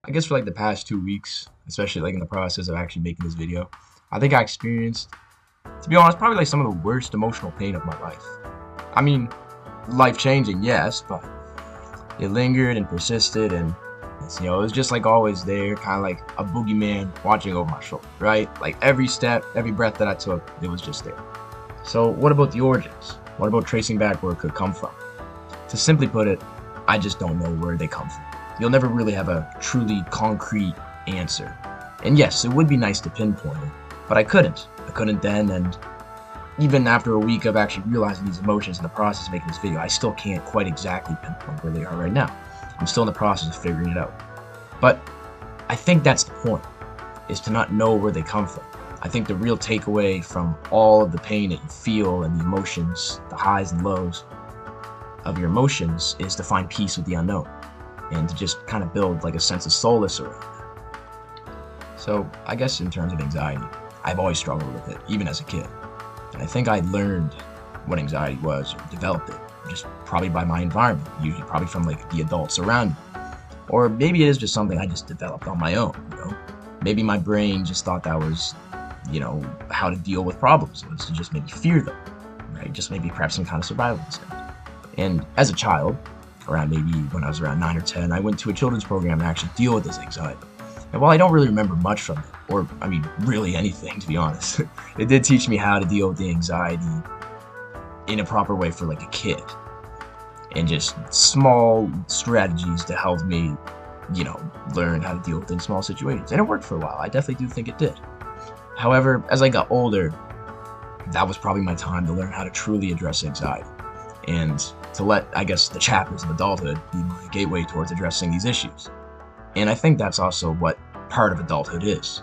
I guess for like the past 2 weeks, especially like in the process of actually making this video, I think I experienced, to be honest, probably like some of the worst emotional pain of my life. I mean, life changing, yes, but it lingered and persisted, and it was just like always there, kind of like a boogeyman watching over my shoulder, right? Like every step, every breath that I took, it was just there. So, what about the origins? What about tracing back where it could come from? To simply put it, I just don't know where they come from. You'll never really have a truly concrete answer. And yes, it would be nice to pinpoint it, but I couldn't. I couldn't then, and even after a week of actually realizing these emotions in the process of making this video, I still can't quite exactly pinpoint where they are right now. I'm still in the process of figuring it out. But I think that's the point, is to not know where they come from. I think the real takeaway from all of the pain that you feel and the emotions, the highs and lows of your emotions, is to find peace with the unknown and to just kind of build like a sense of solace around it. So I guess in terms of anxiety, I've always struggled with it, even as a kid. And I think I learned what anxiety was, or developed it, just probably by my environment, usually probably from like the adults around me. Or maybe it is just something I just developed on my own. Maybe my brain just thought that was, how to deal with problems, was to just maybe fear them, right? Just maybe perhaps some kind of survival instinct. And as a child, around maybe when I was around 9 or 10, I went to a children's program to actually deal with this anxiety. And while I don't really remember much from it, or really anything, to be honest, it did teach me how to deal with the anxiety in a proper way for like a kid. And just small strategies to help me, learn how to deal with in small situations. And it worked for a while. I definitely do think it did. However, as I got older, that was probably my time to learn how to truly address anxiety and to let, I guess, the chapters of adulthood be my gateway towards addressing these issues. And I think that's also what part of adulthood is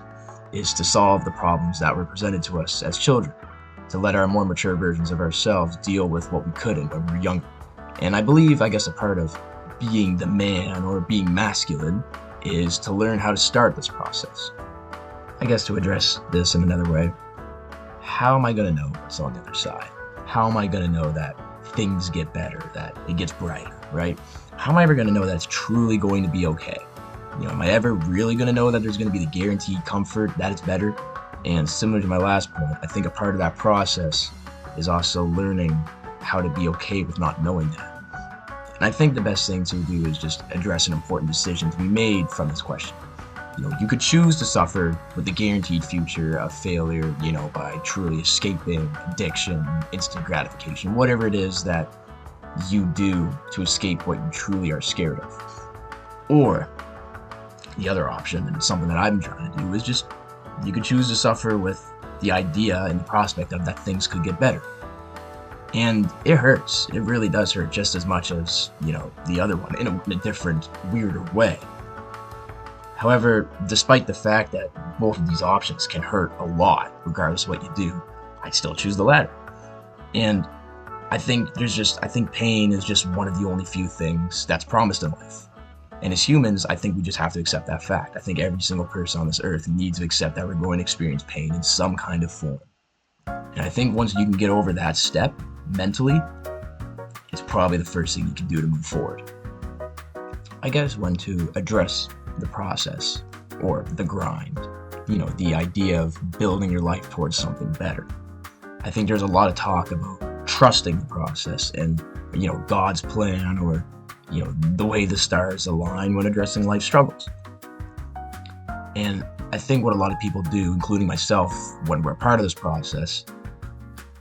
to solve the problems that were presented to us as children, to let our more mature versions of ourselves deal with what we couldn't when we were younger. And I believe, I guess, a part of being the man or being masculine is to learn how to start this process. I guess to address this in another way, how am I going to know what's on the other side? How am I going to know that things get better, that it gets brighter, right? How am I ever going to know that it's truly going to be okay? Am I ever really going to know that there's going to be the guaranteed comfort that it's better? And similar to my last point, I think a part of that process is also learning how to be okay with not knowing that. And I think the best thing to do is just address an important decision to be made from this question. You could choose to suffer with the guaranteed future of failure, by truly escaping addiction, instant gratification, whatever it is that you do to escape what you truly are scared of. Or the other option, and it's something that I've been trying to do, is just you could choose to suffer with the idea and the prospect of that things could get better. And it hurts. It really does hurt just as much as, the other one in a different, weirder way. However, despite the fact that both of these options can hurt a lot, regardless of what you do, I'd still choose the latter. And I think pain is just one of the only few things that's promised in life. And as humans, I think we just have to accept that fact. I think every single person on this earth needs to accept that we're going to experience pain in some kind of form. And I think once you can get over that step mentally, it's probably the first thing you can do to move forward. I guess when to address the process or the grind, the idea of building your life towards something better. I think there's a lot of talk about trusting the process and, God's plan, or, the way the stars align when addressing life struggles. And I think what a lot of people do, including myself, when we're part of this process,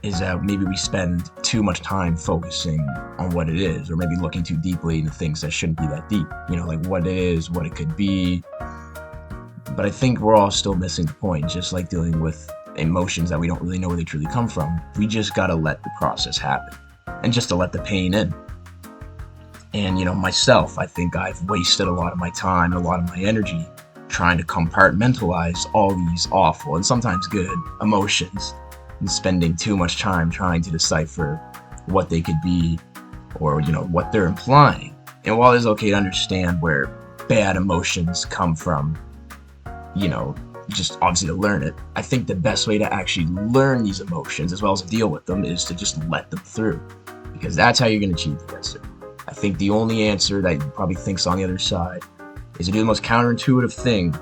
is that maybe we spend too much time focusing on what it is, or maybe looking too deeply into things that shouldn't be that deep, like what it is, what it could be. But I think we're all still missing the point, just like dealing with emotions that we don't really know where they truly come from. We just gotta let the process happen, and just to let the pain in. And, myself, I think I've wasted a lot of my time, a lot of my energy trying to compartmentalize all these awful and sometimes good emotions, and spending too much time trying to decipher what they could be, or what they're implying. And while it's okay to understand where bad emotions come from, just obviously to learn it, I think the best way to actually learn these emotions as well as deal with them is to just let them through, because that's how you're going to achieve the answer. I think the only answer that you probably think's on the other side is to do the most counterintuitive thing,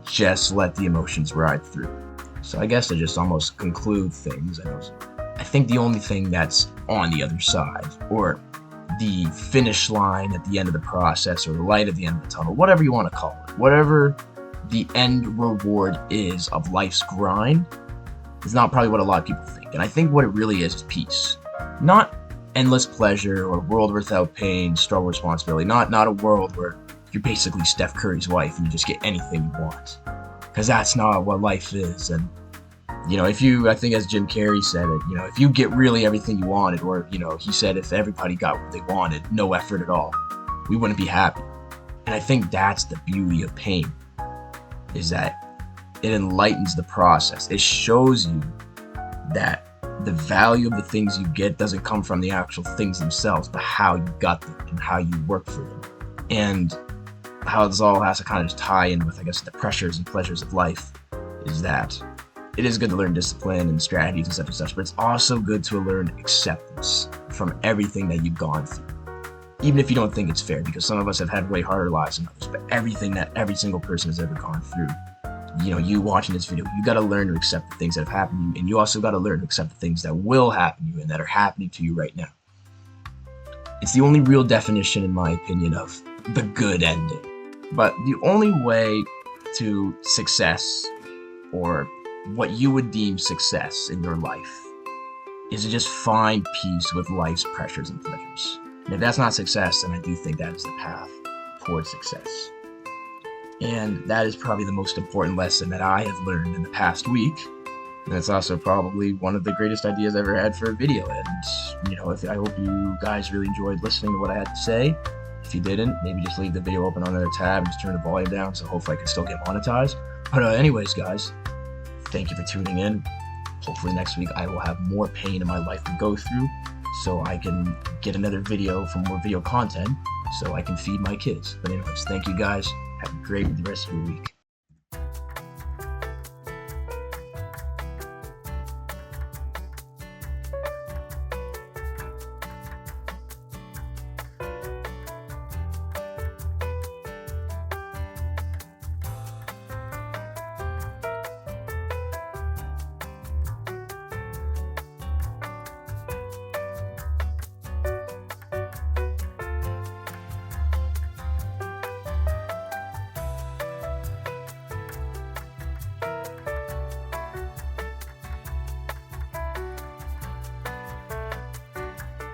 just let the emotions ride through. So I guess to just almost conclude things, I think the only thing that's on the other side, or the finish line at the end of the process, or the light at the end of the tunnel, whatever you want to call it, whatever the end reward is of life's grind, is not probably what a lot of people think. And I think what it really is peace. Not endless pleasure or a world without pain, struggle, responsibility. Not a world where you're basically Steph Curry's wife and you just get anything you want. Because that's not what life is. And, I think as Jim Carrey said it, if you get really everything you wanted, or, he said if everybody got what they wanted, no effort at all, we wouldn't be happy. And I think that's the beauty of pain, is that it enlightens the process. It shows you that the value of the things you get doesn't come from the actual things themselves, but how you got them and how you work for them. And how this all has to kind of just tie in with, I guess, the pressures and pleasures of life, is that it is good to learn discipline and strategies and such, but it's also good to learn acceptance from everything that you've gone through. Even if you don't think it's fair, because some of us have had way harder lives than others, but everything that every single person has ever gone through, you watching this video, you got to learn to accept the things that have happened to you, and you also got to learn to accept the things that will happen to you and that are happening to you right now. It's the only real definition, in my opinion, of the good ending. But the only way to success, or what you would deem success in your life, is to just find peace with life's pressures and pleasures. And if that's not success, then I do think that is the path towards success. And that is probably the most important lesson that I have learned in the past week. And it's also probably one of the greatest ideas I ever had for a video. And, I hope you guys really enjoyed listening to what I had to say. If you didn't, maybe just leave the video open on another tab and just turn the volume down, so hopefully I can still get monetized. But anyways, guys, thank you for tuning in. Hopefully next week I will have more pain in my life to go through, so I can get another video for more video content, so I can feed my kids. But anyways, thank you guys. Have a great rest of your week.